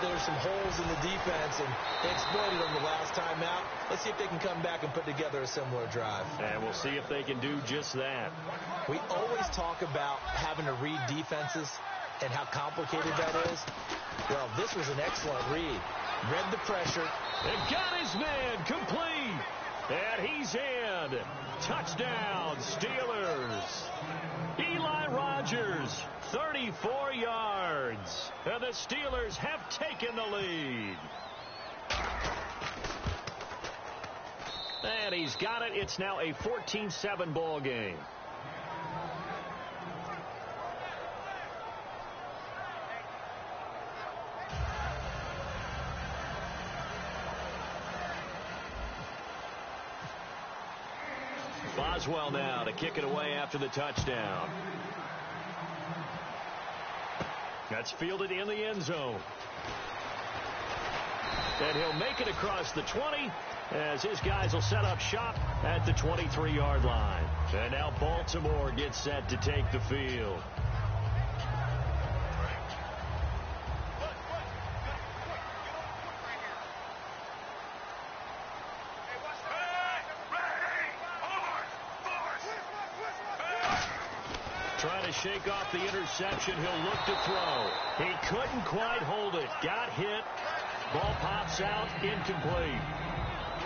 there were some holes in the defense, and they exploited them the last time out. Let's see if they can come back and put together a similar drive. And we'll see if they can do just that. We always talk about having to read defenses and how complicated that is. Well, this was an excellent read. Read the pressure. And got his man complete. And he's in. Touchdown, Steelers. Eli Rogers, 34 yards. And the Steelers have taken the lead. And he's got it. It's now a 14-7 ball game. Boswell now to kick it away after the touchdown. That's fielded in the end zone. And he'll make it across the 20 as his guys will set up shop at the 23-yard line. And now Baltimore gets set to take the field. Trying to shake off the interception. He'll look to throw. He couldn't quite hold it. Got hit. Ball pops out. Incomplete.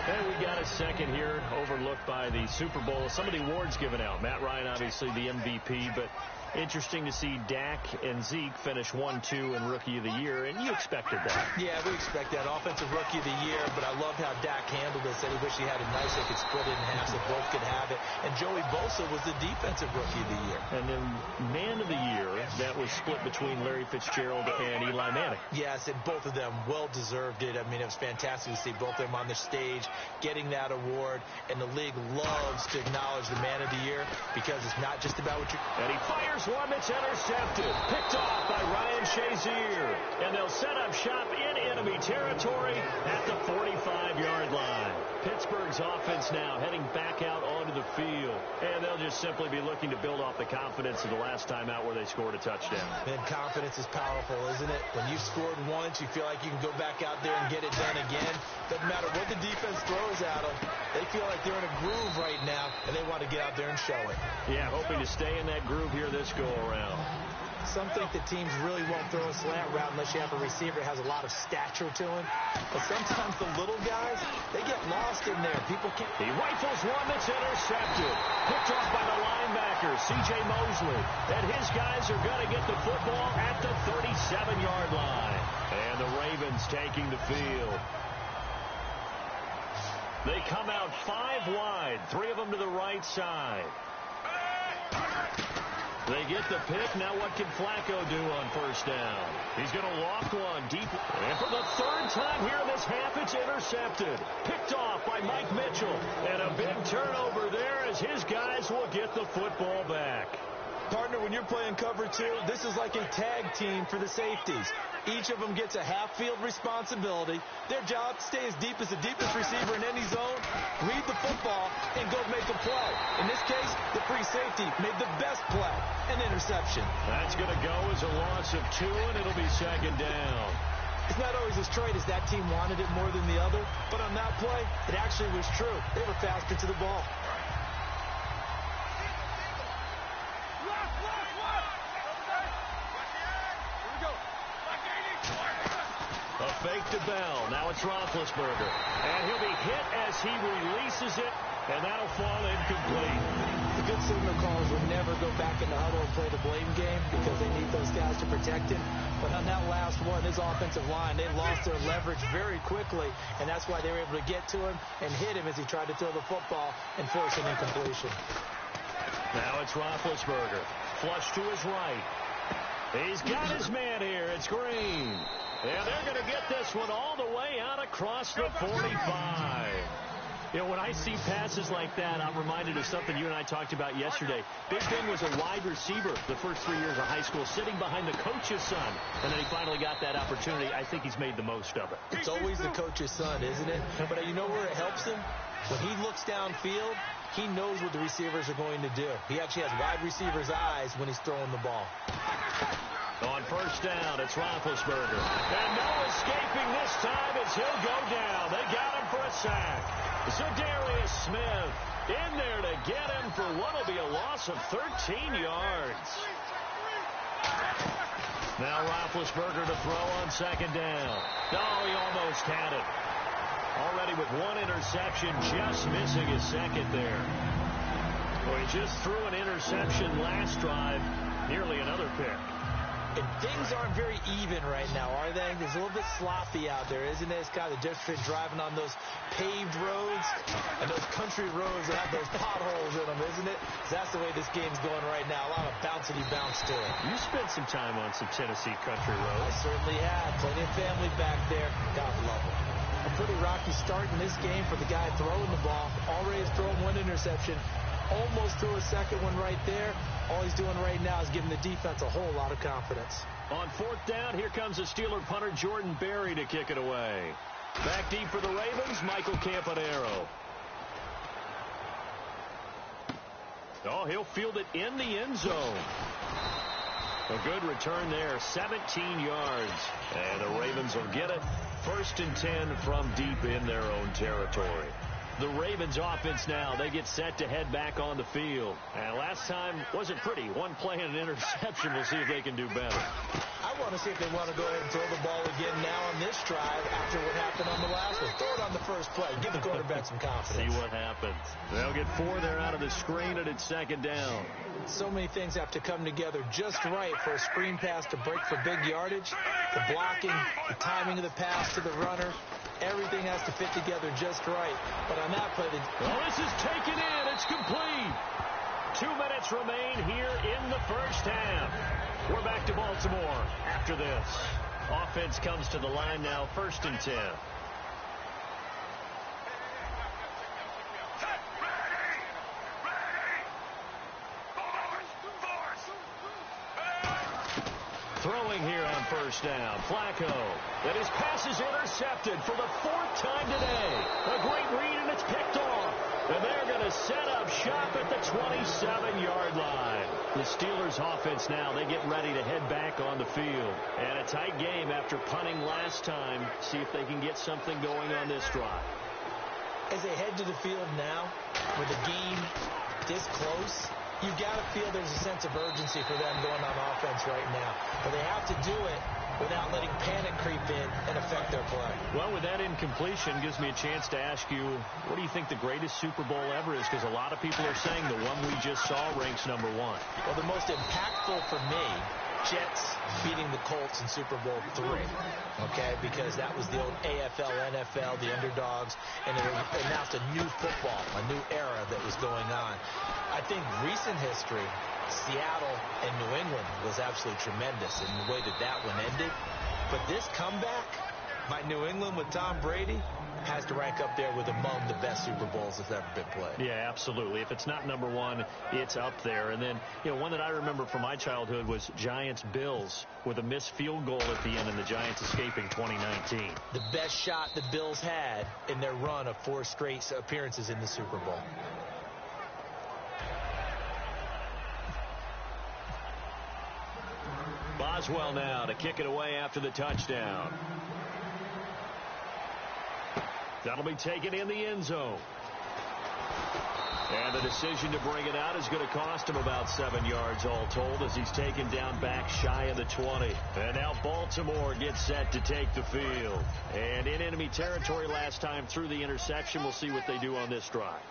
And we got a second here overlooked by the Super Bowl. Some of the awards given out. Matt Ryan, obviously the MVP, but interesting to see Dak and Zeke finish 1-2 in Rookie of the Year, and you expected that. Yeah, we expect that. Offensive Rookie of the Year, but I loved how Dak handled it. Said he wished he had it nice. They could split it in half so both could have it. And Joey Bosa was the Defensive Rookie of the Year. And then Man of the Year, that was split between Larry Fitzgerald and Eli Manning. Yes, and both of them well-deserved it. I mean, it was fantastic to see both of them on the stage getting that award, and the league loves to acknowledge the Man of the Year because it's not just about what you... And he fires one that's intercepted. Picked off by Ryan Shazier. And they'll set up shop in enemy territory at the 45-yard line. Pittsburgh's offense now heading back out onto the field. And they'll just simply be looking to build off the confidence of the last time out where they scored a touchdown. And confidence is powerful, isn't it? When you've scored once, you feel like you can go back out there and get it done again. Doesn't matter what the defense throws at them. They feel like they're in a groove right now, and they want to get out there and show it. Yeah, hoping to stay in that groove here this go-around. Some think that teams really won't throw a slant route unless you have a receiver that has a lot of stature to him. But sometimes the little guys, they get lost in there. People can't... He rifles one that's intercepted. Picked off by the linebacker, C.J. Mosley. And his guys are going to get the football at the 37-yard line. And the Ravens taking the field. They come out 5 wide, 3 of them to the right side. They get the pick. Now what can Flacco do on first down? He's going to loft one deep. And for the 3rd time here in this half, it's intercepted. Picked off by Mike Mitchell. And a big turnover there as his guys will get the football back. Partner, when you're playing cover 2, this is like a tag team for the safeties. Each of them gets a half-field responsibility. Their job, stay as deep as the deepest receiver in any zone, read the football, and go make a play. In this case, the free safety made the best play, an interception. That's going to go as a loss of 2, and it'll be 2nd down. It's not always as straight as that team wanted it more than the other, but on that play, it actually was true. They were faster to the ball. A fake to Bell. Now it's Roethlisberger. And he'll be hit as he releases it, and that'll fall incomplete. The good signal callers would never go back in the huddle and play the blame game because they need those guys to protect him. But on that last one, his offensive line, they lost their leverage very quickly, and that's why they were able to get to him and hit him as he tried to throw the football and force an incompletion. Now it's Roethlisberger. Flush to his right. He's got his man here. It's Green. And they're going to get this one all the way out across the 45. You know, when I see passes like that, I'm reminded of something you and I talked about yesterday. Big Ben was a wide receiver the first 3 years of high school, sitting behind the coach's son. And then he finally got that opportunity. I think he's made the most of it. It's always the coach's son, isn't it? But you know where it helps him? When he looks downfield, he knows what the receivers are going to do. He actually has wide receivers' eyes when he's throwing the ball. On first down, it's Roethlisberger. And no escape time as he'll go down. They got him for a sack. Zadarius Smith in there to get him for what will be a loss of 13 yards. Now Roethlisberger to throw on second down. Oh, he almost had it. Already with one interception, just missing his second there. Well, he just threw an interception last drive, nearly another pick. And things aren't very even right now, are they? It's a little bit sloppy out there, isn't it? It's kind of the difference between driving on those paved roads and those country roads that have those potholes in them, isn't it? That's the way this game's going right now. A lot of bounce to it. You spent some time on some Tennessee country roads. I certainly have. Plenty of family back there. God love them. A pretty rocky start in this game for the guy throwing the ball. Already has thrown one interception. Almost threw a second one right there. All he's doing right now is giving the defense a whole lot of confidence. On fourth down, here comes the Steeler punter Jordan Berry to kick it away. Back deep for the Ravens, Michael Campanaro. Oh, he'll field it in the end zone. A good return there, 17 yards. And the Ravens will get it. 1st and 10 from deep in their own territory. The Ravens offense now, they get set to head back on the field. And last time wasn't pretty. One play and an interception. We'll see if they can do better. I want to see if they want to go ahead and throw the ball again now on this drive after what happened on the last one. Throw it on the first play. Give the quarterback some confidence. See what happens. They'll get 4 there out of the screen, and it's second down. So many things have to come together just right for a screen pass to break for big yardage. The blocking, the timing of the pass to the runner. Everything has to fit together just right. But on that play, this is taken in. It's complete. 2 minutes remain here in the first half. We're back to Baltimore after this. Offense comes to the line now, 1st and 10. Throwing here on first down. Flacco. And his pass is intercepted for the 4th time today. A great read, and it's picked off. And they're going to set up shop at the 27-yard line. The Steelers offense now, they get ready to head back on the field. And a tight game after punting last time. See if they can get something going on this drive. As they head to the field now, with the game this close, you've got to feel there's a sense of urgency for them going on offense right now. But they have to do it without letting panic creep in and affect their play. Well, with that incompletion, gives me a chance to ask you, what do you think the greatest Super Bowl ever is? Because a lot of people are saying the one we just saw ranks #1. Well, the most impactful for me, Jets beating the Colts in Super Bowl III, okay, because that was the old AFL, NFL, the underdogs, and it announced a new football, a new era that was going on. I think recent history, Seattle and New England was absolutely tremendous in the way that one ended. But this comeback by New England with Tom Brady has to rank up there with among the best Super Bowls that's ever been played. Yeah, absolutely. If it's not #1, it's up there. And then, one that I remember from my childhood was Giants-Bills with a missed field goal at the end and the Giants escaping 2019. The best shot the Bills had in their run of 4 straight appearances in the Super Bowl. Boswell now to kick it away after the touchdown. That'll be taken in the end zone. And the decision to bring it out is going to cost him about 7 yards all told as he's taken down back shy of the 20. And now Baltimore gets set to take the field. And in enemy territory last time through the interception. We'll see what they do on this drive.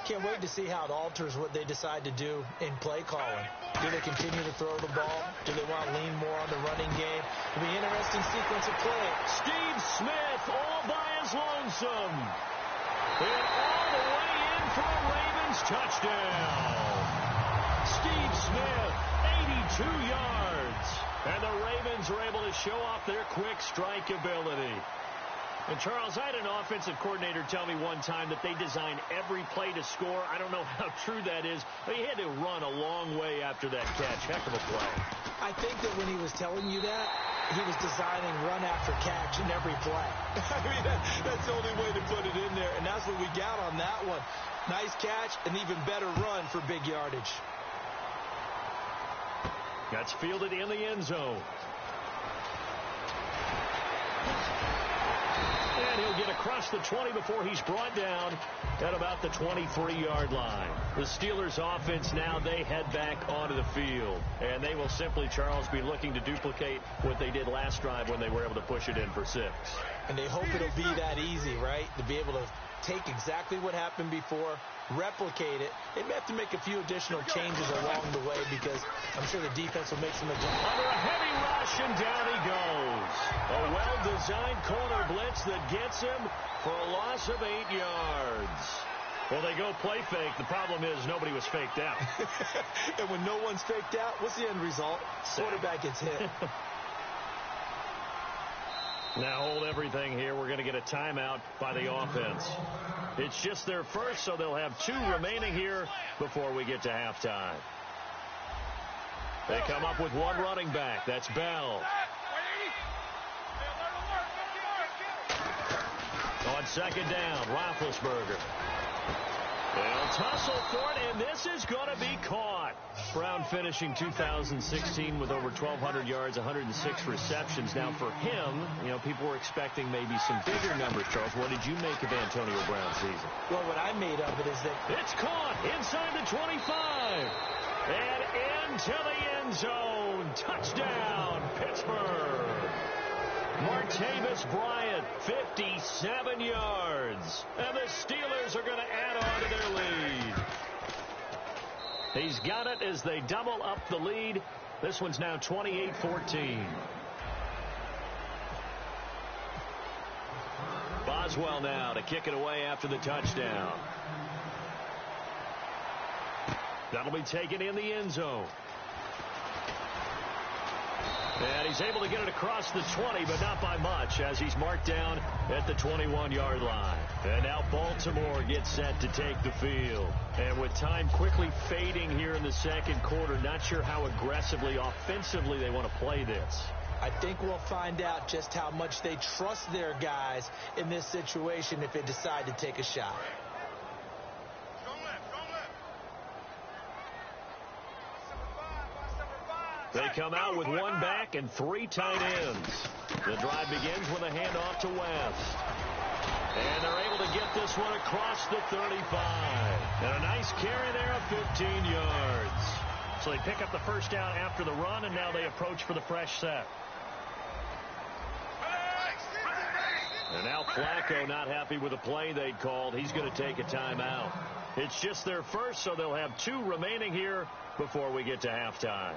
Can't wait to see how it alters what they decide to do in play calling. Do they continue to throw the ball? Do they want to lean more on the running game? It'll be an interesting sequence of play. Steve Smith all by his lonesome. And all the way in for a Ravens touchdown. Steve Smith, 82 yards. And the Ravens are able to show off their quick strike ability. And, Charles, I had an offensive coordinator tell me one time that they design every play to score. I don't know how true that is, but he had to run a long way after that catch. Heck of a play. I think that when he was telling you that, he was designing run after catch in every play. I mean, that's the only way to put it in there, and that's what we got on that one. Nice catch, and even better run for big yardage. That's fielded in the end zone. across the 20 before he's brought down at about the 23-yard line. The Steelers offense now, they head back onto the field. And they will simply, Charles, be looking to duplicate what they did last drive when they were able to push it in for 6. And they hope it'll be that easy, right? To be able to take exactly what happened before, replicate it. They may have to make a few additional changes along the way because I'm sure the defense will make some adjustments. Under a heavy rush, and down he goes. A well-designed corner blitz that gets him for a loss of 8 yards. Well, they go play fake. The problem is nobody was faked out. And when no one's faked out, what's the end result? Quarterback gets hit. Now hold everything here. We're going to get a timeout by the offense. It's just their first, so they'll have 2 remaining here before we get to halftime. They come up with 1 running back. That's Bell. On second down, Roethlisberger. They'll tussle for it, and this is going to be caught. Brown finishing 2016 with over 1,200 yards, 106 receptions. Now for him, you know, people were expecting maybe some bigger numbers, Charles. What did you make of Antonio Brown's season? Well, what I made of it is that it's caught inside the 25 and into the end zone. Touchdown, Pittsburgh. Martavis Bryant, 57 yards. And the Steelers are going to add on to their lead. He's got it as they double up the lead. This one's now 28-14. Boswell now to kick it away after the touchdown. That'll be taken in the end zone. And he's able to get it across the 20, but not by much, as he's marked down at the 21-yard line. And now Baltimore gets set to take the field. And with time quickly fading here in the second quarter, not sure how aggressively, offensively they want to play this. I think we'll find out just how much they trust their guys in this situation if they decide to take a shot. They come out with 1 back and 3 tight ends. The drive begins with a handoff to West. And they're able to get this one across the 35. And a nice carry there of 15 yards. So they pick up the first down after the run, and now they approach for the fresh set. And now Flacco not happy with the play they called. He's going to take a timeout. It's just their first, so they'll have 2 remaining here before we get to halftime.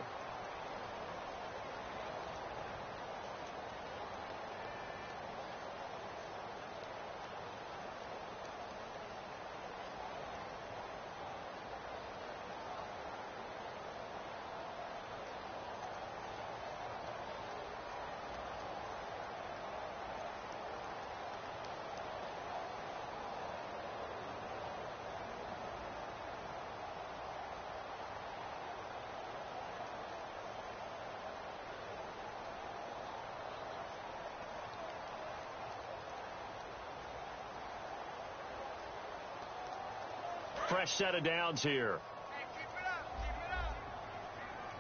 Fresh set of downs here.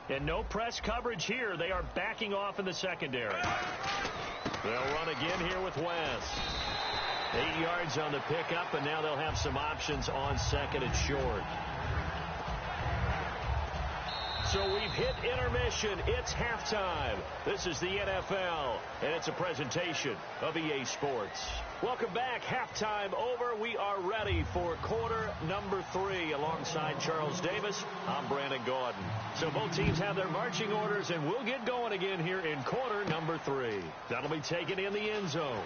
And no press coverage here. They are backing off in the secondary. They'll run again here with West. 8 yards on the pickup, and now they'll have some options on second and short. So we've hit intermission. It's halftime. This is the NFL, and it's a presentation of EA Sports. Welcome back. Halftime over. We are ready for quarter number 3. Alongside Charles Davis, I'm Brandon Gordon. So both teams have their marching orders, and we'll get going again here in quarter number 3. That'll be taken in the end zone.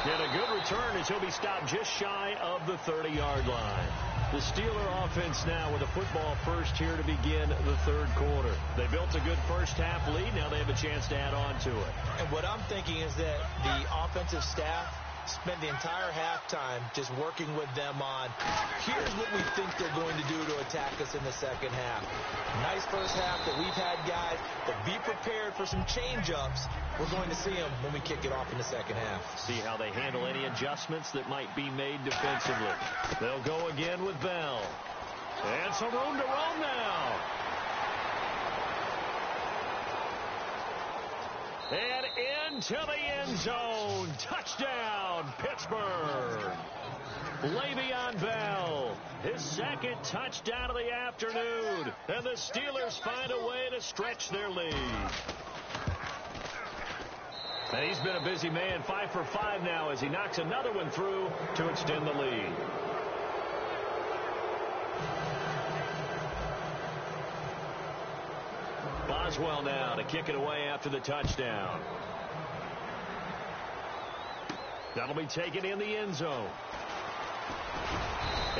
And a good return as he'll be stopped just shy of the 30-yard line. The Steeler offense now with a football first here to begin the third quarter. They built a good first half lead. Now they have a chance to add on to it. And what I'm thinking is that the offensive staff spent the entire halftime just working with them on, here's what we think they're going to do to attack us in the second half. Nice first half that we've had, guys, but be prepared for some change-ups. We're going to see them when we kick it off in the second half. See how they handle any adjustments that might be made defensively. They'll go again with Bell. And some room to roam now. And into the end zone. Touchdown, Pittsburgh. Le'Veon Bell, his second touchdown of the afternoon. And the Steelers find a way to stretch their lead. And he's been a busy man, 5 for 5 now as he knocks another one through to extend the lead. Boswell now to kick it away after the touchdown. That'll be taken in the end zone.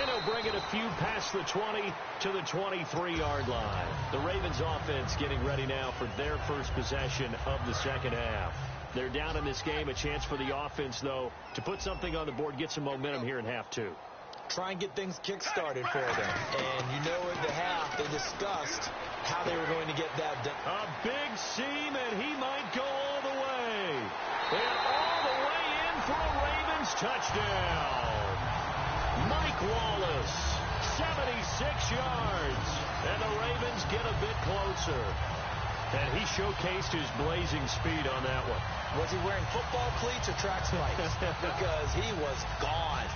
And he'll bring it a few past the 20 to the 23-yard line. The Ravens offense getting ready now for their first possession of the second half. They're down in this game. A chance for the offense, though, to put something on the board, get some momentum here in half two. Try and get things kick-started for them. And you know at the half they discussed how they were going to get that done. A big seam, and he might go all the way. And all the way in for a Ravens touchdown. Mike Wallace, 76 yards. And the Ravens get a bit closer. And he showcased his blazing speed on that one. Was he wearing football cleats or track spikes? Because he was gone.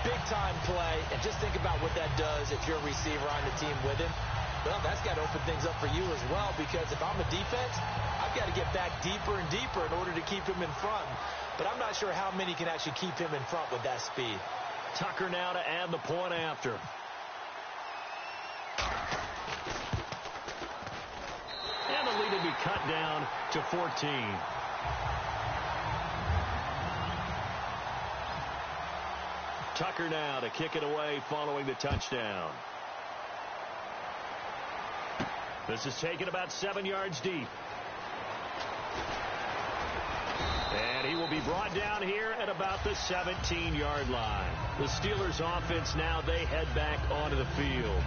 Big-time play. And just think about what that does if you're a receiver on the team with him. Well, that's got to open things up for you as well, because if I'm a defense, I've got to get back deeper and deeper in order to keep him in front. But I'm not sure how many can actually keep him in front with that speed. Tucker now to add the point after. And the lead will be cut down to 14. Tucker now to kick it away following the touchdown. This is taken about 7 yards deep. And he will be brought down here at about the 17-yard line. The Steelers offense now, they head back onto the field.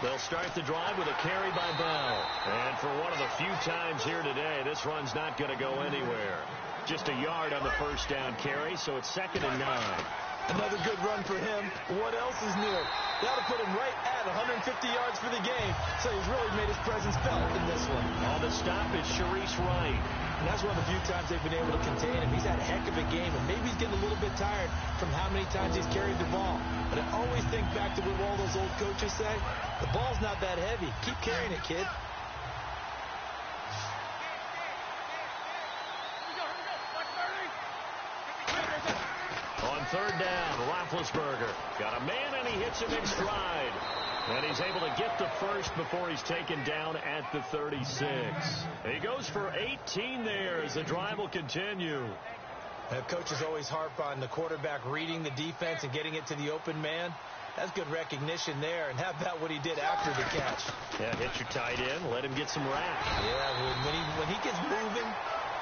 They'll start the drive with a carry by Bell. And for one of the few times here today, this run's not going to go anywhere. Just a yard on the first down carry, so it's 2nd and 9. Another good run for him. What else is new? That'll put him right at 150 yards for the game, so he's really made his presence felt in this one. On the stop is Sharice Wright. And that's one of the few times they've been able to contain him. He's had a heck of a game, and maybe he's getting a little bit tired from how many times he's carried the ball. But I always think back to what all those old coaches say. The ball's not that heavy. Keep carrying it, kid. On 3rd down, Roethlisberger got a man, and he hits him in stride. And he's able to get the first before he's taken down at the 36. He goes for 18 there as the drive will continue. Coaches always harp on the quarterback reading the defense and getting it to the open man. That's good recognition there. And how about what he did after the catch? Yeah, hit your tight end, let him get some rap. Yeah, when he gets moving,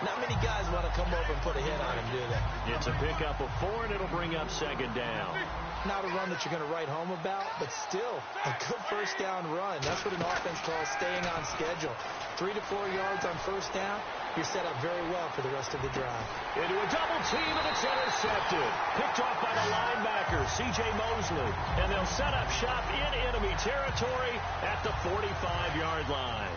not many guys want to come over and put a hit on him, do they? It's a pickup of 4, and it'll bring up 2nd down. Not a run that you're going to write home about, but still a good first down run. That's what an offense calls staying on schedule. 3 to 4 yards on first down, you're set up very well for the rest of the drive. Into a double team, and it's intercepted. Picked off by the linebacker, C.J. Mosley. And they'll set up shop in enemy territory at the 45-yard line.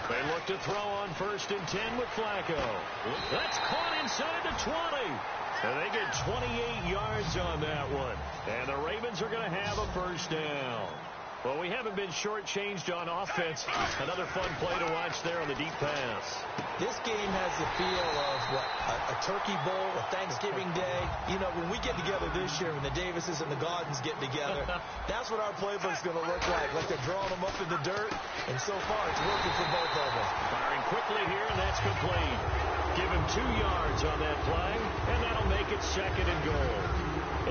They look to throw on 1st and 10 with Flacco. That's caught inside the 20. And they get 28 yards on that one. And the Ravens are going to have a first down. Well, we haven't been shortchanged on offense. Another fun play to watch there on the deep pass. This game has the feel of, a turkey bowl, a Thanksgiving day. You know, when we get together this year, when the Davises and the Gaudens get together, that's what our playbook's going to look like they're drawing them up in the dirt. And so far, it's working for both of them. Firing quickly here, and that's complete. Give him 2 yards on that play, and that'll make it 2nd and goal.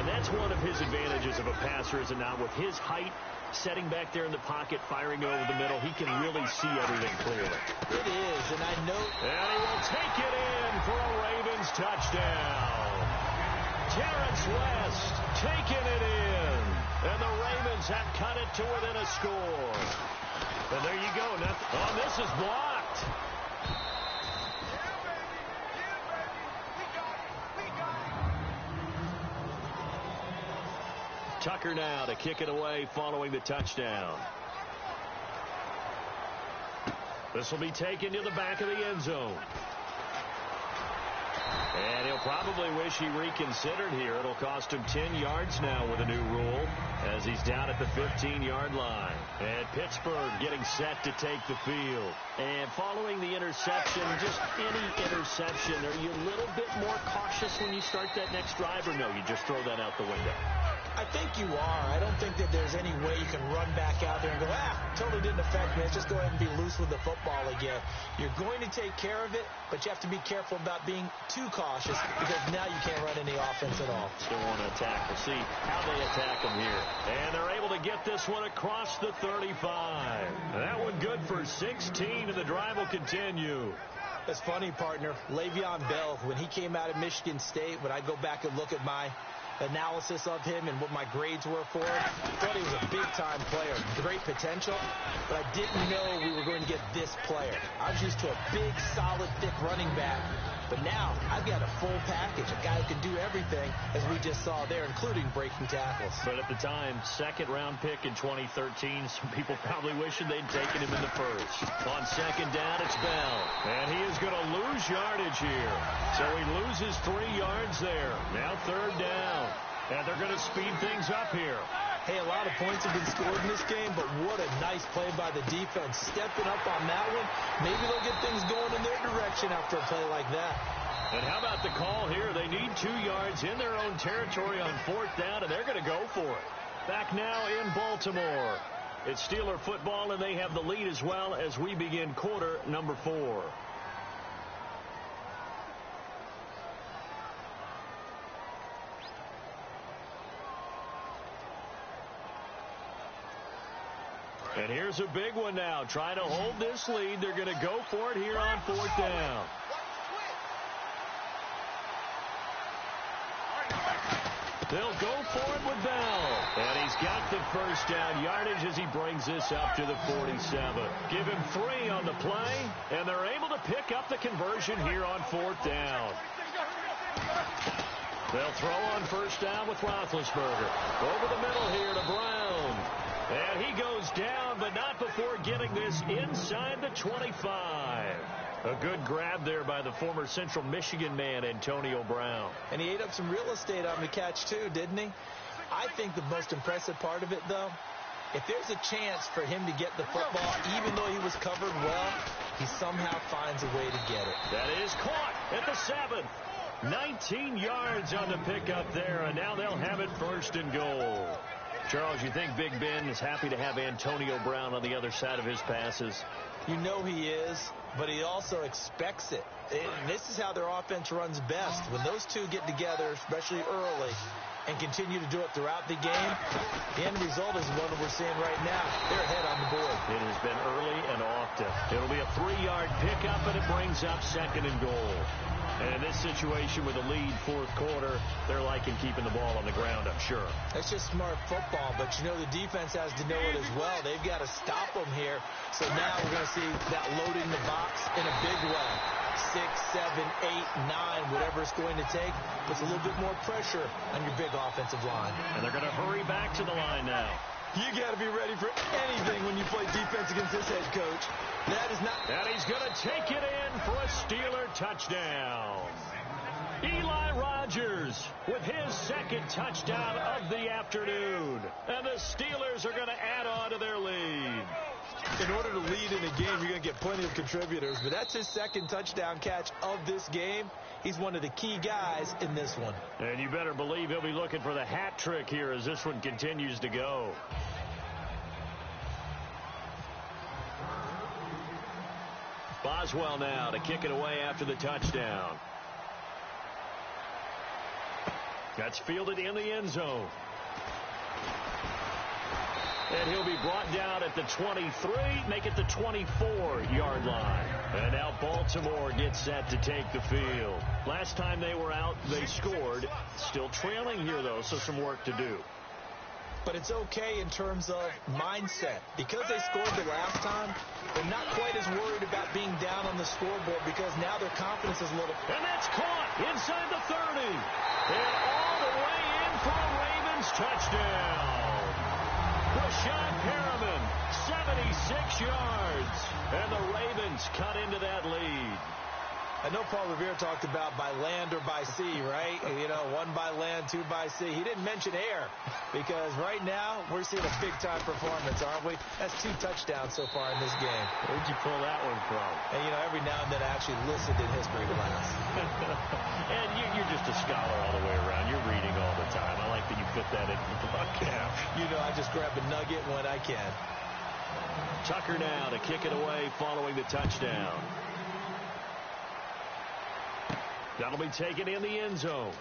And that's one of his advantages of a passer, is it not? With his height, setting back there in the pocket, firing over the middle, he can really see everything clearly. It is, and I know. And he will take it in for a Ravens touchdown. Terrence West taking it in. And the Ravens have cut it to within a score. And there you go. Oh, this is blocked. Tucker now to kick it away following the touchdown. This will be taken to the back of the end zone. And he'll probably wish he reconsidered here. It'll cost him 10 yards now with a new rule as he's down at the 15-yard line. And Pittsburgh getting set to take the field. And following the interception, just any interception, are you a little bit more cautious when you start that next drive, or no, you just throw that out the window? I think you are. I don't think that there's any way you can run back out there and go, totally didn't affect me. Let's just go ahead and be loose with the football again. You're going to take care of it, but you have to be careful about being too cautious because now you can't run any offense at all. Still want to attack. We'll see how they attack them here. And they're able to get this one across the 35. That one good for 16, and the drive will continue. It's funny, partner. Le'Veon Bell, when he came out of Michigan State, when I go back and look at my analysis of him and what my grades were for him, thought he was a big-time player, great potential, but I didn't know we were going to get this player. I was used to a big, solid, thick running back, but now I've got a full package, a guy who can do everything, as we just saw there, including breaking tackles. But at the time, second-round pick in 2013, some people probably wishing they'd taken him in the first. On second down, it's Bell, and he is going to lose yardage here. So he loses 3 yards there. Now third down. And they're going to speed things up here. Hey, a lot of points have been scored in this game, but what a nice play by the defense. Stepping up on that one. Maybe they'll get things going in their direction after a play like that. And how about the call here? They need 2 yards in their own territory on fourth down, and they're going to go for it. Back now in Baltimore. It's Steeler football, and they have the lead as well as we begin quarter number 4. And here's a big one now. Trying to hold this lead. They're going to go for it here on fourth down. They'll go for it with Bell. And he's got the first down yardage as he brings this up to the 47. Give him 3 on the play, and they're able to pick up the conversion here on fourth down. They'll throw on first down with Roethlisberger. Over the middle here to Brown. And he goes down, but not before getting this inside the 25. A good grab there by the former Central Michigan man, Antonio Brown. And he ate up some real estate on the catch, too, didn't he? I think the most impressive part of it, though, if there's a chance for him to get the football, even though he was covered well, he somehow finds a way to get it. That is caught at the 7. 19 yards on the pickup there, and now they'll have it first and goal. Charles, you think Big Ben is happy to have Antonio Brown on the other side of his passes? You know he is, but he also expects it. This is how their offense runs best. When those two get together, especially early, and continue to do it throughout the game, the end result is what we're seeing right now. They're ahead on the board. It has been early and often. It'll be a 3-yard pickup, and it brings up second and goal. And in this situation with a lead fourth quarter, they're liking keeping the ball on the ground, I'm sure. That's just smart football, but you know the defense has to know it as well. They've got to stop them here. So now we're going to see that loading the box in a big way. 6, 7, 8, 9, whatever it's going to take, puts a little bit more pressure on your big offensive line. And they're going to hurry back to the line now. You got to be ready for anything when you play defense against this head coach. That is not... And he's going to take it in for a Steeler touchdown. Eli Rogers with his second touchdown of the afternoon. And the Steelers are going to add on to their lead. In order to lead in a game, you're going to get plenty of contributors. But that's his second touchdown catch of this game. He's one of the key guys in this one. And you better believe he'll be looking for the hat trick here as this one continues to go. Boswell now to kick it away after the touchdown. That's fielded in the end zone. And he'll be brought down at the 23, make it the 24-yard line. And now Baltimore gets set to take the field. Last time they were out, they scored. Still trailing here, though, so some work to do. But it's okay in terms of mindset. Because they scored the last time, they're not quite as worried about being down on the scoreboard because now their confidence is a little... And that's caught inside the 30. And all the way in for a Ravens touchdown. Rashad Perriman, 76 yards. And the Ravens cut into that lead. I know Paul Revere talked about by land or by sea, right? You know, one by land, two by sea. He didn't mention air because right now we're seeing a big-time performance, aren't we? That's 2 touchdowns so far in this game. Where'd you pull that one from? And, you know, every now and then I actually listened in history class. And you're just a scholar all the way around. You're reading all the time. I like that you fit that into the broadcast. You know, I just grab a nugget when I can. Tucker now to kick it away following the touchdown. That'll be taken in the end zone.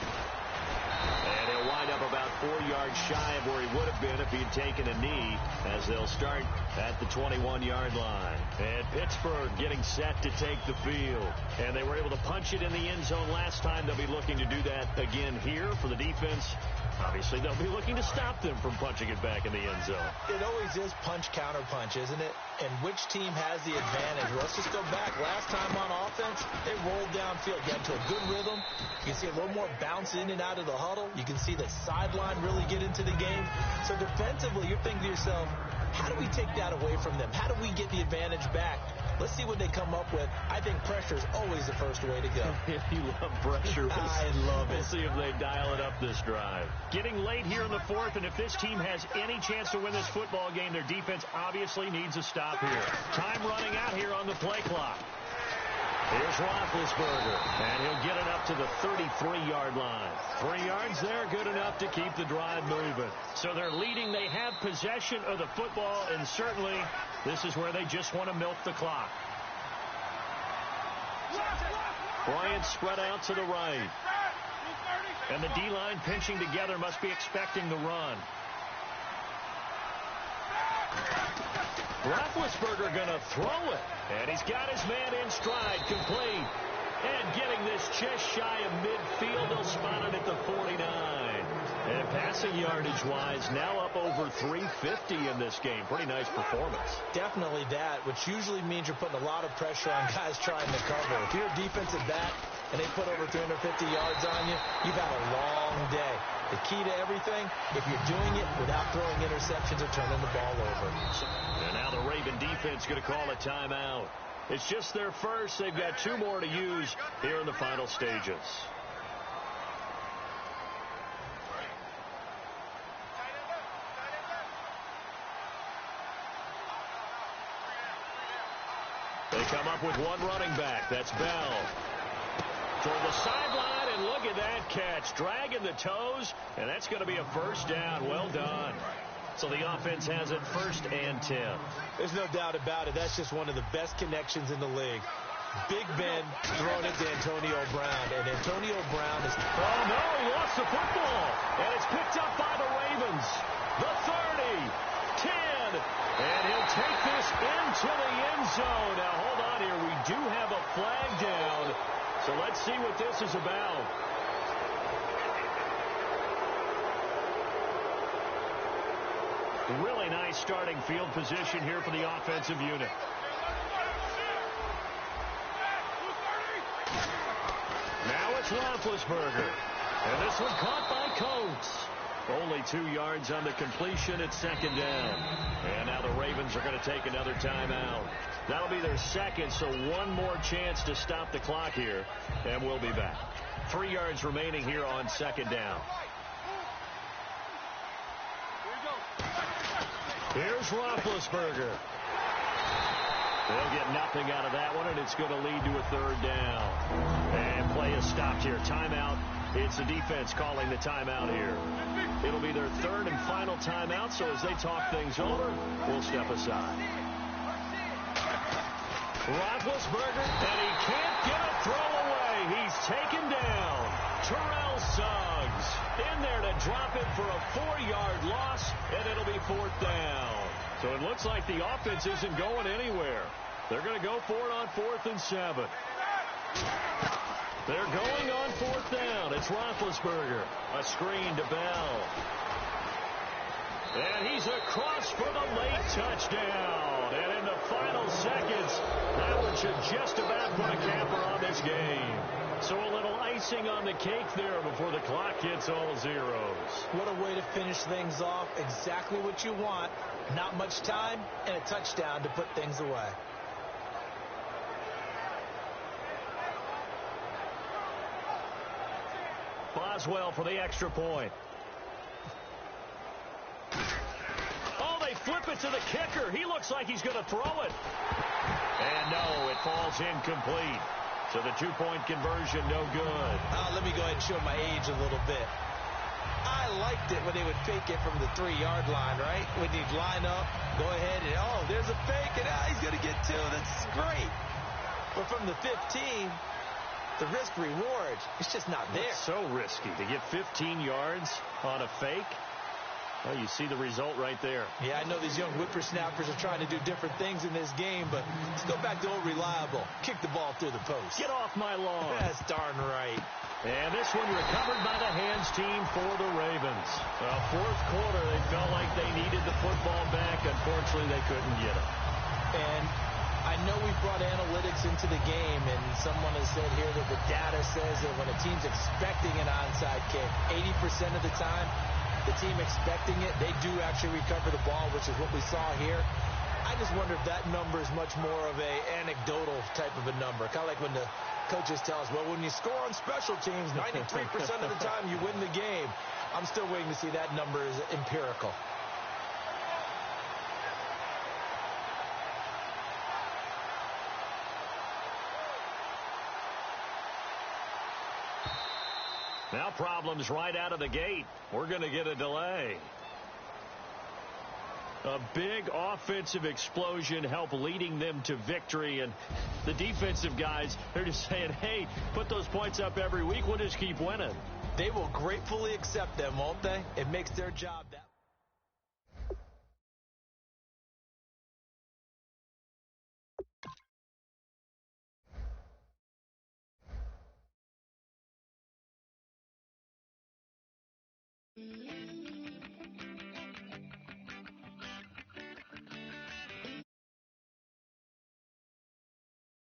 And he'll wind up about 4 yards shy of where he would have been if he had taken a knee, as they'll start at the 21-yard line. And Pittsburgh getting set to take the field. And they were able to punch it in the end zone last time. They'll be looking to do that again here for the defense. Obviously, they'll be looking to stop them from punching it back in the end zone. It always is punch-counter-punch, isn't it? And which team has the advantage? Well, let's just go back. Last time on offense, they rolled downfield, got into a good rhythm. You can see a little more bounce in and out of the huddle. You can see the sideline really get into the game. So defensively, you're thinking to yourself, how do we take that away from them? How do we get the advantage back? Let's see what they come up with. I think pressure is always the first way to go. You love pressure. I love it. We'll see if they dial it up this drive. Getting late here in the fourth, and if this team has any chance to win this football game, their defense obviously needs a stop here. Time running out here on the play clock. Here's Roethlisberger, and he'll get it up to the 33-yard line. 3 yards there, good enough to keep the drive moving. So they're leading. They have possession of the football, and certainly this is where they just want to milk the clock. Bryant spread out to the right. And the D-line pinching together, must be expecting the run. Roethlisberger going to throw it. And he's got his man in stride, complete. And getting this just shy of midfield, they'll spot it at the 49. And passing yardage-wise, now up over 350 in this game. Pretty nice performance. Definitely that, which usually means you're putting a lot of pressure on guys trying to cover. If you're a defensive back and they put over 350 yards on you, you've had a long day. The key to everything, if you're doing it without throwing interceptions or turning the ball over. And now the Raven defense going to call a timeout. It's just their first. They've got 2 more to use here in the final stages. They come up with one running back. That's Bell. Toward the sideline, and look at that catch. Dragging the toes, and that's going to be a first down. Well done. So the offense has it 1st and 10. There's no doubt about it. That's just one of the best connections in the league. Big Ben throwing it to Antonio Brown, and Antonio Brown is... Oh, no, he lost the football, and it's picked up by the Ravens. The 30, 10, and he'll take this into the end zone. Now, hold on here. We do have a flag down, so let's see what this is about. Really nice starting field position here for the offensive unit. Now it's Roethlisberger. And this one caught by Coates. Only 2 yards on the completion at 2nd down. And now the Ravens are going to take another timeout. That'll be their second, so one more chance to stop the clock here. And we'll be back. 3 yards remaining here on 2nd down. Here's Roethlisberger. They'll get nothing out of that one, and it's going to lead to a 3rd down. And play is stopped here. Timeout. It's the defense calling the timeout here. It'll be their 3rd and final timeout, so as they talk things over, we'll step aside. Roethlisberger, and he can't get a throw away. He's taken down. Terrell Suggs in there to drop it for a 4-yard loss, and it'll be 4th down. So it looks like the offense isn't going anywhere. They're going to go for it on 4th and 7. They're going on 4th down. It's Roethlisberger. A screen to Bell. And he's across for the late touchdown. And in the final seconds, that one should just about put a capper on this game. So a little icing on the cake there before the clock hits all zeros. What a way to finish things off. Exactly what you want. Not much time and a touchdown to put things away. Boswell for the extra point. Oh, they flip it to the kicker. He looks like he's going to throw it. And no, it falls incomplete. So the 2-point conversion, no good. Let me go ahead and show my age a little bit. I liked it when they would fake it from the 3-yard line, right? When you'd line up, go ahead, and oh, there's a fake, and he's going to get 2. That's great. But from the 15, the risk-reward, it's just not there. It's so risky to get 15 yards on a fake. Well, you see the result right there. Yeah, I know these young whippersnappers are trying to do different things in this game, but let's go back to old reliable. Kick the ball through the post. Get off my lawn. That's darn right. And this one recovered by the hands team for the Ravens. Fourth quarter, they felt like they needed the football back. Unfortunately, they couldn't get it. And I know we've brought analytics into the game, and someone has said here that the data says that when a team's expecting an onside kick, 80% of the time, the team expecting it, they do actually recover the ball, which is what we saw here. I just wonder if that number is much more of a anecdotal type of a number. Kind of like when the coaches tell us, well, when you score on special teams, 93% of the time you win the game. I'm still waiting to see that number is empirical. Now problems right out of the gate. We're going to get a delay. A big offensive explosion helped leading them to victory. And the defensive guys, they're just saying, hey, put those points up every week. We'll just keep winning. They will gratefully accept them, won't they? It makes their job that